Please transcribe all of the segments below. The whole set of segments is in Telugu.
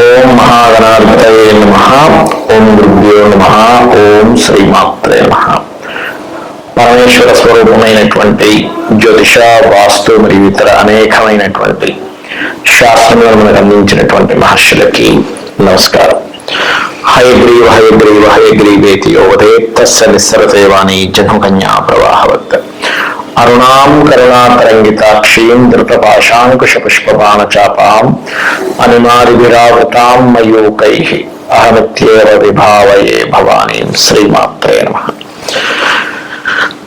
ఓం మహాగణాధిపతయే నమః. ఓం గురుభ్యో నమః. ఓం శ్రీమాత్రే నమః. పరమేశ్వర స్వరూపమైనటువంటి జ్యోతిష, వాస్తు మరియు ఇతర అనేకమైనటువంటి శాస్త్రములను మనకు అందించినటువంటి మహర్షులకి నమస్కారం. హయగ్రీవ హయగ్రీవ హయగ్రీవేతి యోవదే తస్య నిస్సరసేవాని జన్మకన్యా ప్రవాహవత్. అరుణాం కరుణాతరంగితాక్షీం ధృతపాశాంకుశ పుష్పబాణచాపాం అనుమాదిభిరావృతాం మయూకైః అహమిత్యేవ విభావయే భవానీం. శ్రీమాత్రే నమః.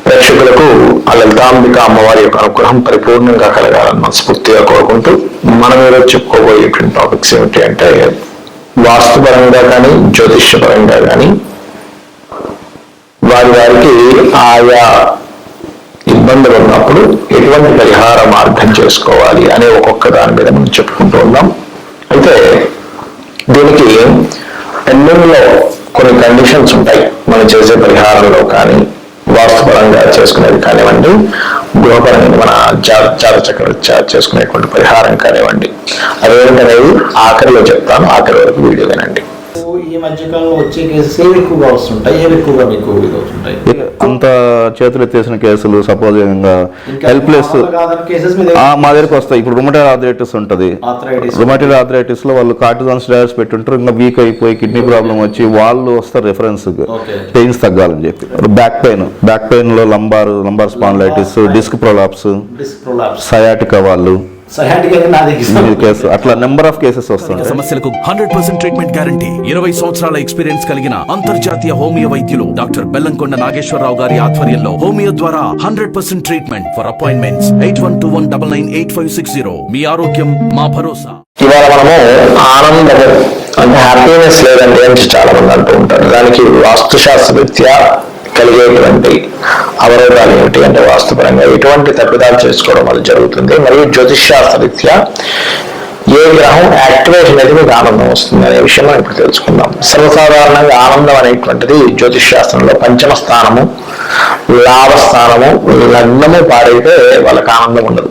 ప్రేక్షకులకు ఆ లలితాంబిక అమ్మవారి యొక్క అనుగ్రహం పరిపూర్ణంగా కలగాలని మనస్ఫూర్తిగా కోరుకుంటూ మనం ఈరోజు చెప్పుకోబోయేటువంటి టాపిక్స్ ఏమిటి అంటే, వాస్తుపరంగా కానీ జ్యోతిష్యపరంగా కానీ వారికి ఆయా ఇబ్బందులు ఉన్నప్పుడు ఎటువంటి పరిహార మార్గం చేసుకోవాలి అనే ఒక్కొక్క దాని మీద మనం చెప్పుకుంటూ ఉన్నాం. అయితే దీనికి ఎన్నెన్నో కొన్ని కండిషన్స్ ఉంటాయి. మనం చేసే పరిహారంలో కానీ, వాస్తుపరంగా చేసుకునేది కానివ్వండి, గృహపరంగా మన జాతచక్రరీత్యా చేసుకునేటువంటి పరిహారం కానివ్వండి, అదేంటనేది ఆఖరిలో చెప్తాను. ఆఖరి వరకు వీడియో వినండి. ఈ మధ్యకాలంలో వచ్చే కేసెస్ ఏవి ఎక్కువగా వస్తుంటాయి, ఏవి ఎక్కువగా మీకు అవుతుంటాయి? అంత చేతులు ఎత్తేసిన కేసులు, సపోజ్ హెల్ప్లెస్ మా దగ్గరకు వస్తాయి. ఇప్పుడు రుమటైడ్ ఆర్థరైటిస్ ఉంటుంది. రుమటైడ్ ఆర్థరైటిస్ లో వాళ్ళు కార్టిజాన్ స్టెరాయిడ్స్ పెట్టుంటారు, ఇంకా వీక్ అయిపోయి కిడ్నీ ప్రాబ్లం వచ్చి వాళ్ళు వస్తారు రెఫరెన్స్ పెయిన్స్ తగ్గాలని చెప్పి. బ్యాక్ పెయిన్ లో lumbar spondylitis, disc prolapse, sciatica వాళ్ళు అట్లా నెంబర్ ఆఫ్ కేసెస్ వస్తుంటాయి. సమస్యలకు 100% ట్రీట్మెంట్ గ్యారంటీ. 20 సంవత్సరాల ఎక్స్పీరియన్స్ కలిగిన అంతర్జాతీయ హోమియో వైద్యులు డాక్టర్ బెల్లంకొండ నాగేశ్వరరావు గారి ఆధ్వర్యంలో హోమియో ద్వారా 100% ట్రీట్మెంట్. For appointments 8121998560. మీ ఆరోగ్యం మా భరోసా. ఇవాళ మనము ఆనందం అంటే హ్యాపీనెస్ లేదండి అని చాలా మంది అంటూ ఉంటారు. దానికి వాస్తుశాస్త్రరీత్యా కలిగేటువంటి అవరోధాలు ఏమిటి అంటే, వాస్తుపరంగా ఎటువంటి తప్పిదాలు చేసుకోవడం వల్ల జరుగుతుంది, మరియు జ్యోతిషాస్త్రరీత్యా ఏ గ్రహం యాక్టివేషన్ అనేది మీకు ఆనందం వస్తుంది అనే విషయం మనం ఇప్పుడు తెలుసుకుందాం. సర్వసాధారణంగా ఆనందం అనేటువంటిది జ్యోతిష్ శాస్త్రంలో పంచమ స్థానము, లాభస్థానము, లగ్నము పాడైతే వాళ్ళకి ఆనందం ఉండదు.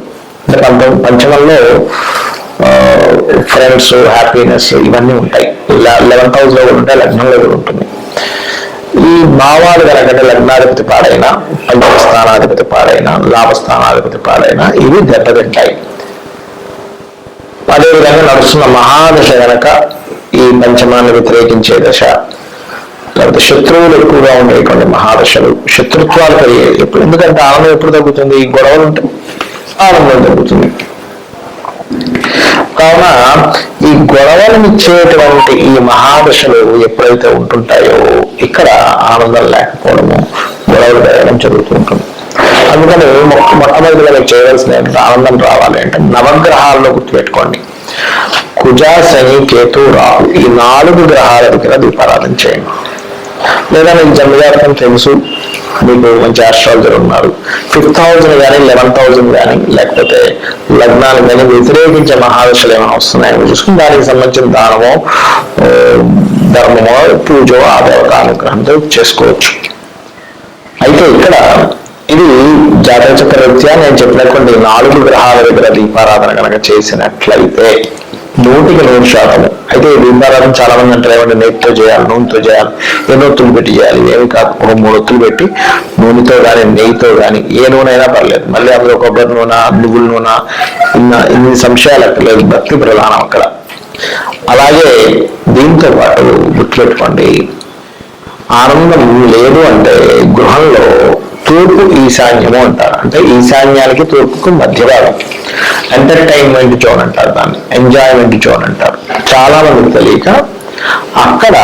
అంటే పంచమంలో ఫ్రెండ్స్, హ్యాపీనెస్ ఇవన్నీ ఉంటాయి. 11th house లో కూడా ఉంటాయి, లగ్నంలో కూడా ఉంటుంది. ఈ భావాలు కనుకంటే లగ్నాధిపతి పాడైనా, పంచమ స్థానాధిపతి పాడైనా, లాభస్థానాధిపతి పాడైనా ఇవి దెబ్బతింటాయి. అదేవిధంగా నడుస్తున్న మహాదశ కనుక ఈ పంచమాన్ని వ్యతిరేకించే దశ, లేకపోతే శత్రువులు ఎక్కువగా ఉండేటువంటి మహాదశలు, శత్రుత్వాలు కలిగేది ఎప్పుడు. ఎందుకంటే ఆనందం ఎప్పుడు తగ్గుతుంది? ఈ గొడవలు ఉంటే ఆనందం తగ్గుతుంది. కావున ఈ గొడవలను ఇచ్చేటువంటి ఈ మహాదశలు ఎప్పుడైతే ఉంటుంటాయో ఇక్కడ ఆనందం లేకపోవడము, గొడవలు పెరగడం జరుగుతూ ఉంటుంది. అందుకని మొట్టమొదటిగా మీరు చేయవలసిన ఆనందం రావాలి అంటే నవగ్రహాల్లో గుర్తుపెట్టుకోండి. కుజ, శని, కేతు, రాహు ఈ 4 గ్రహాల దగ్గర దీపారాధన చేయండి. లేదా మీకు జన్మజాతకం తెలుసు, మీకు మంచి ఆస్ట్రాలజర్ ఉన్నారు, 5th house కానీ 11th house కానీ లేకపోతే లగ్నాలు కానీ వ్యతిరేకించే మహాదశలు ఏమైనా వస్తున్నాయని చూసుకుని దానికి సంబంధించిన దానమో, ధర్మమో, పూజో ఆ దేవత అనుగ్రహంతో చేసుకోవచ్చు. అయితే ఇక్కడ ఇది జాతక చక్రరీత్యా నేను చెప్పినటువంటి 4 గ్రహాల దగ్గర దీపారాధన కనుక చేసినట్లయితే 100% అయితే దీపారాధన చాలా మంది అంటారు, ఏమంటే నెయ్యితో చేయాలి, నూనెతో చేయాలి, ఎన్ని ఒత్తులు పెట్టి చేయాలి. ఏమి కాదు, ఒక 3 ఒత్తులు పెట్టి నూనెతో కానీ నెయ్యితో కానీ ఏ నూనె అయినా పర్లేదు. మళ్ళీ అందులో కొబ్బరి నూనె, నువ్వుల నూనె, ఇన్ని సంశయాలు అక్కర్లేదు, భక్తి ప్రధానం అక్కడ. అలాగే దీంతో పాటు గుర్తుపెట్టుకోండి, ఆనందం లేదు అంటే గృహంలో తూర్పు ఈశాన్యము అంటారు. అంటే ఈశాన్యానికి తూర్పుకు మధ్య భాగం ఎంటర్టైన్మెంట్ జోన్ అంటారు, దాన్ని ఎంజాయ్మెంట్ జోన్ అంటారు. చాలా మందికి తెలియక అక్కడ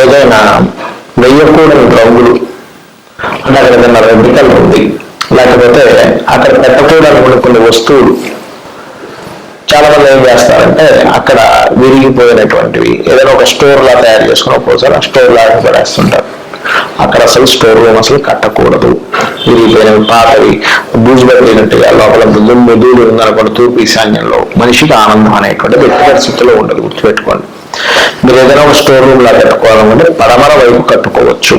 ఏదైనా వెయ్యకూడని రంగులు అంటే అక్కడ ఏదైనా రెడ్డికల్ ఉంది, లేకపోతే అక్కడ పెట్టకూడని కొన్ని వస్తువులు చాలా మంది ఏం చేస్తారంటే అక్కడ విరిగిపోయినటువంటివి ఏదైనా ఒక స్టోర్ లా తయారు చేసుకుని ఒక్కోసారి ఆ స్టోర్ లాగా పడేస్తుంటారు. అక్కడ అసలు స్టోర్ రూమ్ అసలు కట్టకూడదు. విరిగిపోయినవి, పాతవి, బూజు పట్టినట్టుగా లోపల ముదులు ఉందనుకోండి. తూర్పు ఈశాన్యంలో మనిషికి ఆనందం అనేటువంటి ఎట్టి పరిస్థితుల్లో ఉండదు, గుర్తుపెట్టుకోండి. మీరు ఏదైనా ఒక స్టోర్ రూమ్ లా కట్టుకోవాలనుకుంటే పడమర వైపు కట్టుకోవచ్చు.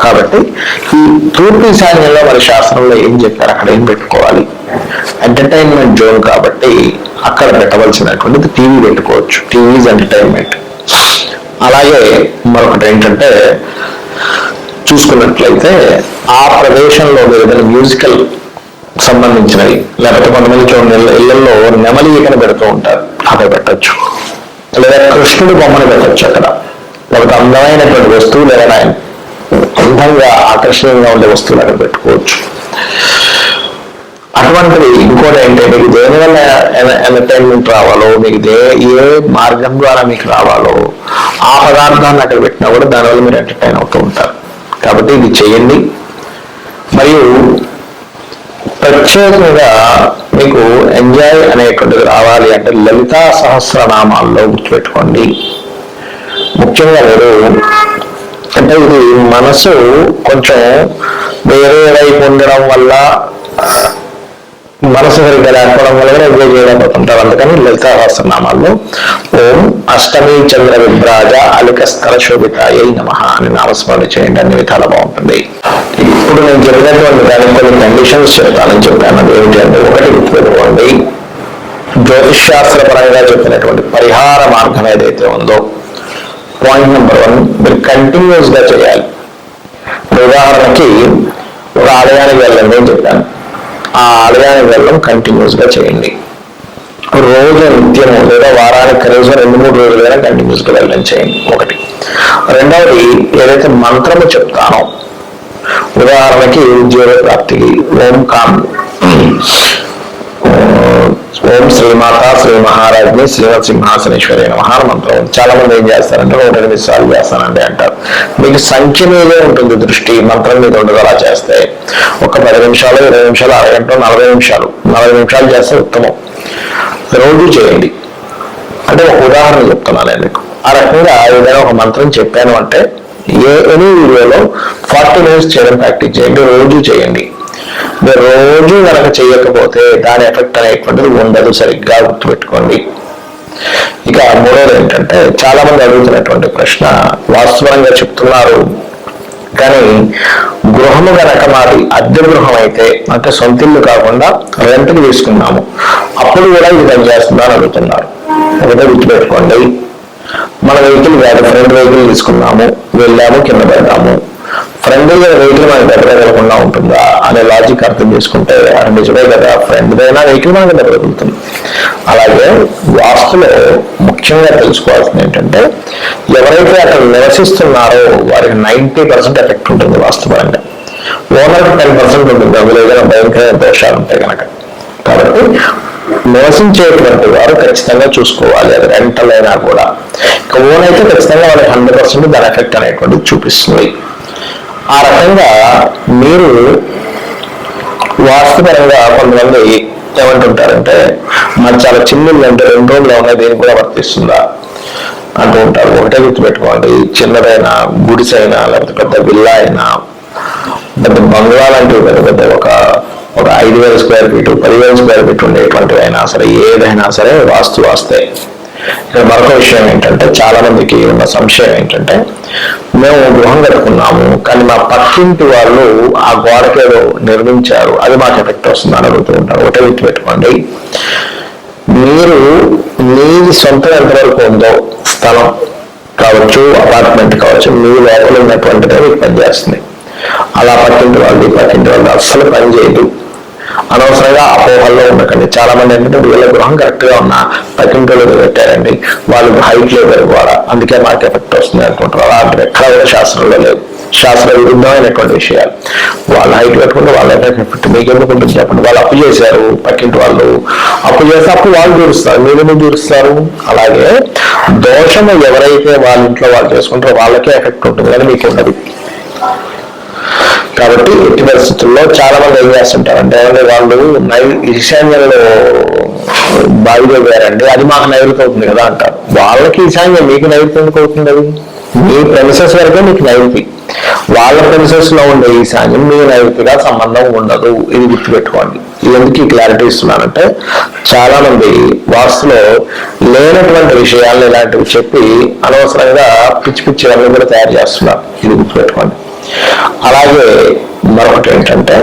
కాబట్టి ఈ తూర్పు ఈశాన్యంలో మరి శాస్త్రంలో ఏం చెప్పారు, అక్కడ ఏం పెట్టుకోవాలి ఎంటర్టైన్మెంట్ జోన్ కాబట్టి అక్కడ పెట్టవలసినటువంటిది టీవీ పెట్టుకోవచ్చు. TV is entertainment. అలాగే మరొకటి ఏంటంటే చూసుకున్నట్లయితే ఆ ప్రదేశంలో ఏదైనా మ్యూజికల్ సంబంధించినవి, లేకపోతే కొంతమంది చూడండి ఇళ్లలో నెమలి ఈకను పెడుతూ ఉంటారు, అక్కడ పెట్టచ్చు. లేదా కృష్ణుడి బొమ్మను పెట్టచ్చు అక్కడ. లేకపోతే అందమైనటువంటి వస్తువులు ఏదైనా అందంగా ఆకర్షణీయంగా ఉండే వస్తువులు అక్కడ పెట్టుకోవచ్చు. అటువంటిది ఇంకోటి ఏంటంటే మీకు దేనివల్ల ఎంటర్టైన్మెంట్ రావాలో, మీకు ఏ మార్గం ద్వారా మీకు రావాలో ఆ పదార్థాన్ని అక్కడ పెట్టినా కూడా దానివల్ల మీరు ఎంటర్టైన్ అవుతూ ఉంటారు. కాబట్టి ఇది చేయండి. మరియు ప్రత్యేకంగా మీకు ఎంజాయ్ అనేటువంటిది రావాలి అంటే లలితా సహస్రనామాల్లో గుర్తుపెట్టుకోండి. ముఖ్యంగా మీరు అంటే ఇది మనసు కొంచెం వేరే వైపు ఉండడం వల్ల, మనసు సరిగ్గా లేకపోవడం వల్ల కూడా ఎంజాయ్ చేయలేకపోతుంటారు. అందుకని లలితా సహస్రనామాల్లో ఓం అష్టమి చంద్ర విభ్రాజ అలికస్థల శోభితాయై నమః అని నామస్మరణ చేయండి. అన్ని విధాలు బాగుంటుంది. ఇప్పుడు నేను చెప్పినటువంటి దానికి కొన్ని కండిషన్స్ చెప్తానని చెప్పాను. అది ఏమిటంటే, ఒకటి గుర్తుపెట్టుకోండి, జ్యోతిష్ శాస్త్ర పరంగా చెప్పినటువంటి పరిహార మార్గం ఏదైతే ఉందో పాయింట్ నెంబర్ 1 మీరు కంటిన్యూస్ గా చేయాలి. ఉదాహరణకి ఒక ఆలయానికి వెళ్ళండి అని చెప్పాను. ఆ ఆలయానికి వెళ్ళడం కంటిన్యూస్ గా చేయండి. రోజు నిత్యము లేదా వారానికి కనీసం 2-3 రోజులైనా కంటిన్యూస్ గా వెళ్ళడం చేయండి. ఒకటి. రెండవది, ఏదైతే మంత్రము చెప్తానో, ఉదాహరణకి ఉద్యోగ ప్రాప్తికి ఓం శ్రీమాత శ్రీ మహారాజ్ని శ్రీమత్ సింహాసనేశ్వరి నమః మంత్రం. చాలా మంది ఏం చేస్తారంటే 108 సార్లు చేస్తానండి అంటారు. మీకు సంఖ్య మీదే ఉంటుంది దృష్టి, మంత్రం మీద ఉండదు. అలా చేస్తే ఒక 10 నిమిషాలు, 20 నిమిషాలు, అరగంట, 40 నిమిషాలు చేస్తే ఉత్తమం. రోజు చేయండి. అంటే ఒక ఉదాహరణ చెప్తున్నాను నేను మీకు. ఆ రకంగా ఏదైనా ఒక మంత్రం చెప్పాను అంటే ఎనీ వీడియోలో 40 మినిట్స్ చేయడం ప్రాక్టీస్ చేయండి. రోజు చేయండి. మీరు రోజు కనుక చేయకపోతే దాని ఎఫెక్ట్ అనేటువంటిది ఉండదు. సరిగ్గా గుర్తుపెట్టుకోండి. ఇక మూడోది ఏంటంటే, చాలా మంది అడుగుతున్నటువంటి ప్రశ్న, వాస్తవంగా చెప్తున్నారు కానీ గృహము కనుక మాది అద్దె గృహం అయితే, అంటే సొంత ఇల్లు కాకుండా రెంట్కి తీసుకున్నాము, అప్పుడు కూడా ఇది పనిచేస్తుందా అని అడుగుతున్నారు. ఒకటే గుర్తుపెట్టుకోండి, మన వెహికల్ కాదు, ఫ్రెండ్ వెహికల్ తీసుకున్నాము, వెళ్ళాము, కింద పెడతాము. ఫ్రెండ్ వెహికల్ మనకి దగ్గర వెళ్ళకుండా ఉంటుందా అనే లాజిక్ అర్థం చేసుకుంటే అది నిజమే కదా, ఫ్రెండ్ అయినా వెహికల్ మనకి దగ్గర వెళ్తుంది. అలాగే వాస్తులో ముఖ్యంగా తెలుసుకోవాల్సింది ఏంటంటే, ఎవరైతే అక్కడ నివసిస్తున్నారో వారికి 90% ఎఫెక్ట్ ఉంటుంది వాస్తుపరంగా. ఓనర్కి 10% ఉంటుంది, అందులో ఏదైనా భయంకరమైన దోషాలు ఉంటాయి కనుక. కాబట్టి నివసించేటువంటి వారు ఖచ్చితంగా చూసుకోవాలి, అది రెంటల్ అయినా కూడా. ఇక ఓన్ అయితే ఖచ్చితంగా వాళ్ళకి 100% దాని ఎఫెక్ట్ అనేటువంటిది చూపిస్తుంది. ఆ రకంగా మీరు వాస్తుపరంగా కొంతమంది ఏమంటుంటారంటే, మాకు చాలా చిన్నది అంటే 2 రోజులు ఉన్నాయి, దీనికి కూడా వర్తిస్తుందా అంటూ ఉంటారు. ఒకటే గుర్తుపెట్టుకోండి, చిన్నదైనా గుడిసైనా లేకపోతే పెద్ద విల్లా అయినా, పెద్ద బంగ్లా లాంటివి పెద్ద పెద్ద ఒక 5,000 స్క్వేర్ ఫీట్ 10,000 స్క్వేర్ ఫీట్ ఉండేటువంటివి అయినా సరే, ఏదైనా సరే వాస్తే. ఇక్కడ మరొక విషయం ఏంటంటే, చాలా మందికి ఉన్న సంశయం ఏంటంటే, మేము గృహం కట్టుకున్నాము కానీ మా పక్కింటి వాళ్ళు ఆ గోడకేదో నిర్మించారు, అది మాకు ఎఫెక్ట్ వస్తుంది అని అడుగుతూ ఉంటారు. ఒకటే గుర్తుపెట్టుకోండి, మీరు మీది సొంతం ఎంతవరకు ఉందో, స్థలం కావచ్చు, అపార్ట్మెంట్ కావచ్చు, మీ లోపల ఉన్నటువంటిదే మీకు పనిచేస్తుంది. అలా పక్కింటి వాళ్ళు అస్సలు పని చేయదు. అనవసరంగా అపోహల్లో ఉండకండి. చాలా మంది ఏంటంటే, వీళ్ళ గృహం కరెక్ట్ గా ఉన్నా పక్కింటి పెట్టారండి, వాళ్ళు హైట్ లేదు కూడా, అందుకే మాకు ఎఫెక్ట్ వస్తుంది అనుకుంటారు. అలా ఎక్కడ కూడా శాస్త్రంలో లేదు. శాస్త్ర విరుద్ధమైనటువంటి విషయాలు. వాళ్ళు హైట్ పెట్టుకుంటే వాళ్ళ ఎఫెక్ట్ మీకు ఎందుకు ఉంటుంది చెప్పండి. వాళ్ళు అప్పు చేశారు, పక్కింటి వాళ్ళు అప్పు చేస్తే అప్పు వాళ్ళు తీరుస్తారు, మీరు తీరుస్తారు. అలాగే దోషము ఎవరైతే వాళ్ళ ఇంట్లో వాళ్ళు చేసుకుంటారో వాళ్ళకే ఎఫెక్ట్ ఉంటుంది కానీ మీకు ఉండదు. కాబట్టి ఎట్టి పరిస్థితుల్లో చాలా మంది ఏం చేస్తుంటారంటే, వాళ్ళు ఈశాన్యంలో బావిలో పోయారండి, అది మాకు నైరుతి అవుతుంది కదా అంటారు. వాళ్ళకి ఈశాన్యం, మీకు నైరుతి ఎందుకు అవుతుంది? అది మీ ప్రెమిసెస్ వరకే మీకు నైరుతి, వాళ్ళ ప్రెమిసెస్ లో ఉండే ఈశాన్యం మీ నైరుతిగా సంబంధం ఉండదు. ఇది గుర్తుపెట్టుకోండి. ఇది ఎందుకు ఈ క్లారిటీ ఇస్తున్నానంటే, చాలా మంది వాస్తులో లేనటువంటి విషయాలను ఇలాంటివి చెప్పి అనవసరంగా పిచ్చి పిచ్చివన్నీ కూడా తయారు చేస్తున్నారు. ఇది గుర్తుపెట్టుకోండి. అలాగే మరొకటి ఏంటంటే,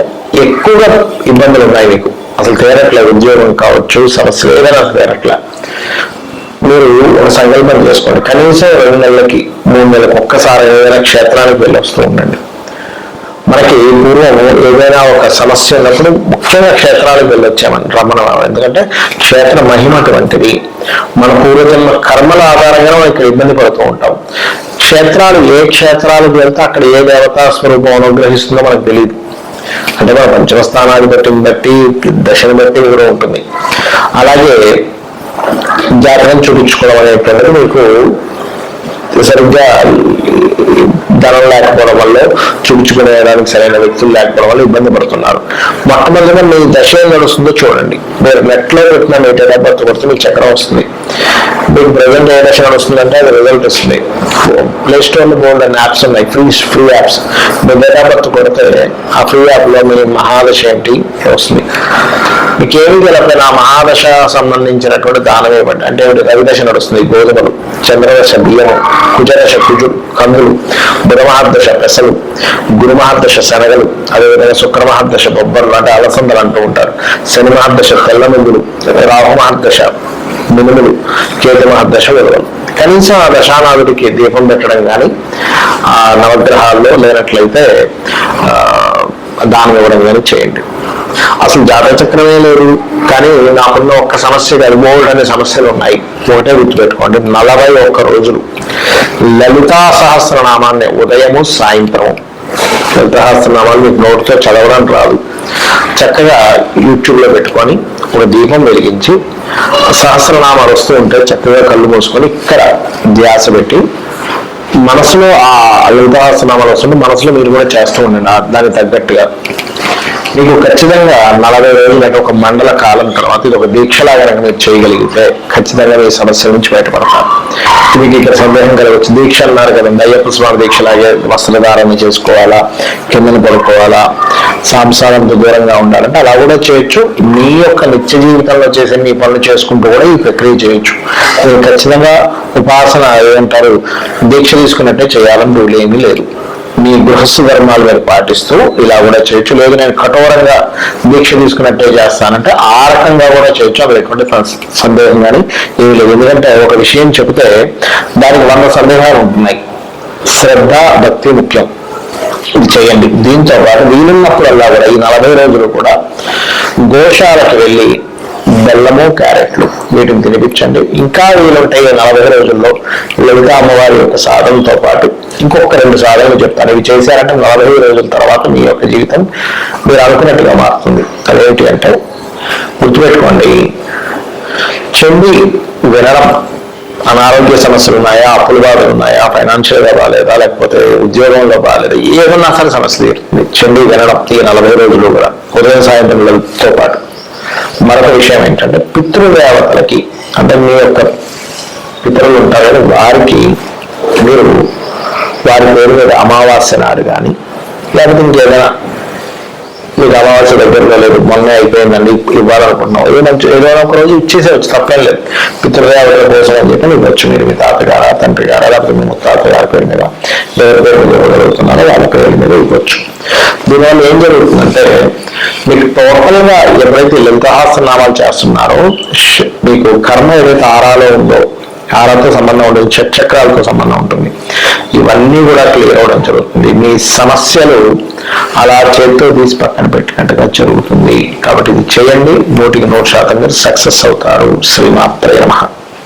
ఎక్కువగా ఇబ్బందులు ఉన్నాయి మీకు అసలు తీరట్లే, ఉద్యోగం కావచ్చు, సమస్యలు ఏదైనా తీరట్లే, మీరు ఒక సంకల్పం చేసుకోండి. కనీసం 2 నెలలకి 3 నెలలకు ఒక్కసారి ఏదైనా క్షేత్రానికి వెళ్ళి వస్తూ ఉండండి. మనకి పూర్వం ఏదైనా ఒక సమస్య ఉన్నప్పుడు ముఖ్యంగా క్షేత్రాలకు వెళ్ళొచ్చామని రమణ. ఎందుకంటే క్షేత్ర మహిమ అటువంటిది. మన పూర్వజన్మ కర్మల ఆధారంగా మనం ఇక్కడ ఇబ్బంది పడుతూ ఉంటాం. క్షేత్రాలు ఏ క్షేత్రాలకు వెళ్తే అక్కడ ఏ దేవతా స్వరూపం అనుగ్రహిస్తుందో మనకు తెలియదు. అంటే మన పంచమస్థానాన్ని బట్టి దశని బట్టి కూడా ఉంటుంది. అలాగే జాతకం చూపించుకోవడం అనేటువంటిది మీకు సరిగ్గా ధనం లేకపోవడం వల్ల, చూపించుకునేదానికి సరైన వ్యక్తులు లేకపోవడం వల్ల ఇబ్బంది పడుతున్నారు. మొట్టమొదటిగా మీ దశ ఏం నడుస్తుందో చూడండి. మీరు నెట్లో పెట్టిన మీ డేట్ ఆఫ్ బర్త్ కొడితే మీకు చక్రం వస్తుంది. మీకు ప్రజెంట్ ఏ దశ నడుస్తుందంటే అది రిజల్ట్ వస్తుంది. ప్లే స్టోర్లో బోల్డ్ అనే యాప్స్ ఉన్నాయి, free apps. Me date of birth కొడితే ఆ ఫ్రీ యాప్లో మీ మహాదశ ఏంటి వస్తుంది. మీకు ఏమి తెలియకపోయినా ఆ మహాదశ సంబంధించినటువంటి దానం ఇవ్వండి. అంటే రవిదశ నడుస్తుంది, గోధుమలు, చంద్రదశ బియ్యము, కుజదశ కందులు, బుధమహాదశ పెసలు, గురుమహాదశ శనగలు, అదేవిధంగా శుక్రమహాదశ బొబ్బర్లు అంటే అలసందలు అంటూ ఉంటారు, శని మహాదశ తెల్ల నువ్వులు, రాహు మహాదశ మినుములు, కేతు మహాదశ విలువలు. కనీసం ఆ దశానాథుడికి దీపం పెట్టడం కానీ, ఆ నవగ్రహాల్లో లేనట్లయితే దానం ఇవ్వడం కానీ చేయండి. అసలు జాతక చక్రమే లేదు, కానీ నాకున్న ఒక్క సమస్య బోల్డ్ అనే సమస్యలు ఉన్నాయి. ఒకటే గుర్తుపెట్టుకోండి, 41 రోజులు లలితా సహస్రనామాన్ని ఉదయము సాయంత్రం, లలితా సహస్రనామాన్ని మీకు నోటితో చదవడం రాదు, చక్కగా యూట్యూబ్లో పెట్టుకొని ఒక దీపం వెలిగించి సహస్రనామాలు వస్తూ ఉంటే చక్కగా కళ్ళు మూసుకొని ఇక్కడ ధ్యాస పెట్టి మనసులో ఆ లలితా సహస్రనామాలు వస్తుంటే మనసులో మీరు కూడా చేస్తూ ఉండండి. దానికి తగ్గట్టుగా మీకు ఖచ్చితంగా 40 రోజులు అంటే ఒక మండల కాలం తర్వాత ఇది ఒక దీక్షలాగా మీరు చేయగలిగితే ఖచ్చితంగా మీ సమస్యల నుంచి బయటపడతారు. మీకు ఇక్కడ సందేహం కలగవచ్చు, దీక్ష అన్నారు కదండి, అయ్యప్ప స్వామి దీక్షలాగే వస్త్రధారణ చేసుకోవాలా, కిందన పడుకోవాలా, సంసారంతో దూరంగా ఉండాలంటే అలా కూడా చేయొచ్చు. మీ యొక్క నిత్య జీవితంలో చేసే మీ పనులు చేసుకుంటూ కూడా ఈ ప్రక్రియ చేయొచ్చు. మీరు ఖచ్చితంగా ఉపాసన ఏమంటారు దీక్ష తీసుకున్నట్టే చేయాలని రూల్ ఏమీ లేదు. మీ గృహస్థ ధర్మాలు మీరు పాటిస్తూ ఇలా కూడా చేయొచ్చు. లేదు నేను కఠోరంగా దీక్ష తీసుకున్నట్టే చేస్తానంటే ఆ రకంగా కూడా చేయొచ్చు. అది ఎటువంటి సందేహం కానీ ఏమి లేదు. ఎందుకంటే ఒక విషయం చెబితే దానికి 100 సందేహాలు ఉంటున్నాయి. శ్రద్ధ భక్తి ముఖ్యం, ఇది చేయండి. దీంతో పాటు వీలున్నప్పుడల్లా కూడా ఈ 40 రోజులు కూడా గోశాలకు వెళ్ళి బెల్లము, క్యారెట్లు వీటిని తినిపించండి. ఇంకా వీలుంటాయి 40 రోజుల్లో లలిత అమ్మవారి యొక్క సాధనతో పాటు ఇంకొక 2 సాధనలు చెప్తాను. ఇవి చేశారంటే 40 రోజుల తర్వాత మీ యొక్క జీవితం మీరు అనుకున్నట్టుగా మారుతుంది. అదేంటి అంటే గుర్తుపెట్టుకోండి, చెండి వినడం, అనారోగ్య సమస్యలు ఉన్నాయా, అప్పుల బాధలు ఉన్నాయా, ఫైనాన్షియల్గా బాగాలేదా, లేకపోతే ఉద్యోగంలో బాగాలేదా, ఏమన్నా సరే సమస్య తీరుతుంది. చెండి వినడం ఈ 40 రోజులు కూడా ఉదయం సాయంత్రంతో పాటు. మరొక విషయం ఏంటంటే పితృదేవతలకి, అంటే మీ యొక్క పితరులు ఉంటారు కానీ వారికి మీరు వారి పేరు మీద అమావాస్య నాడు కానీ లేకపోతే ఇంకేదైనా మీకు అమావాస్య దగ్గరలో లేదు, మొన్న అయిపోయిందండి ఇవ్వాలనుకుంటున్నాం, ఏదైనా ఒక రోజు ఇచ్చేసేవచ్చు, తప్పేం లేదు. పితృదేవతల కోసం అని చెప్పి ఇవ్వచ్చు. మీరు మీ తాతగారా, తండ్రి గారా, లేకపోతే మీ ముత్తాతగారి పేరు మీద ఎవరి పేరు మీద ఇవ్వగలుగుతున్నారో వాళ్ళ పేరు మీద ఇవ్వచ్చు. దీనివల్ల ఏం జరుగుతుందంటే మీకు టోటల్గా ఎప్పుడైతే లలితాసహస్రనామాలు చేస్తున్నారో మీకు కర్మ ఏదైతే ఆరాలో ఉందో, ఆరాతో సంబంధం ఉంటుంది, చక్రాలతో సంబంధం ఉంటుంది, ఇవన్నీ కూడా క్లియర్ అవడం జరుగుతుంది. మీ సమస్యలు అలా చేతితో తీసి పక్కన పెట్టినట్టుగా జరుగుతుంది. కాబట్టి ఇది చేయండి, 100% మీరు సక్సెస్ అవుతారు. శ్రీమాత్రే నమః.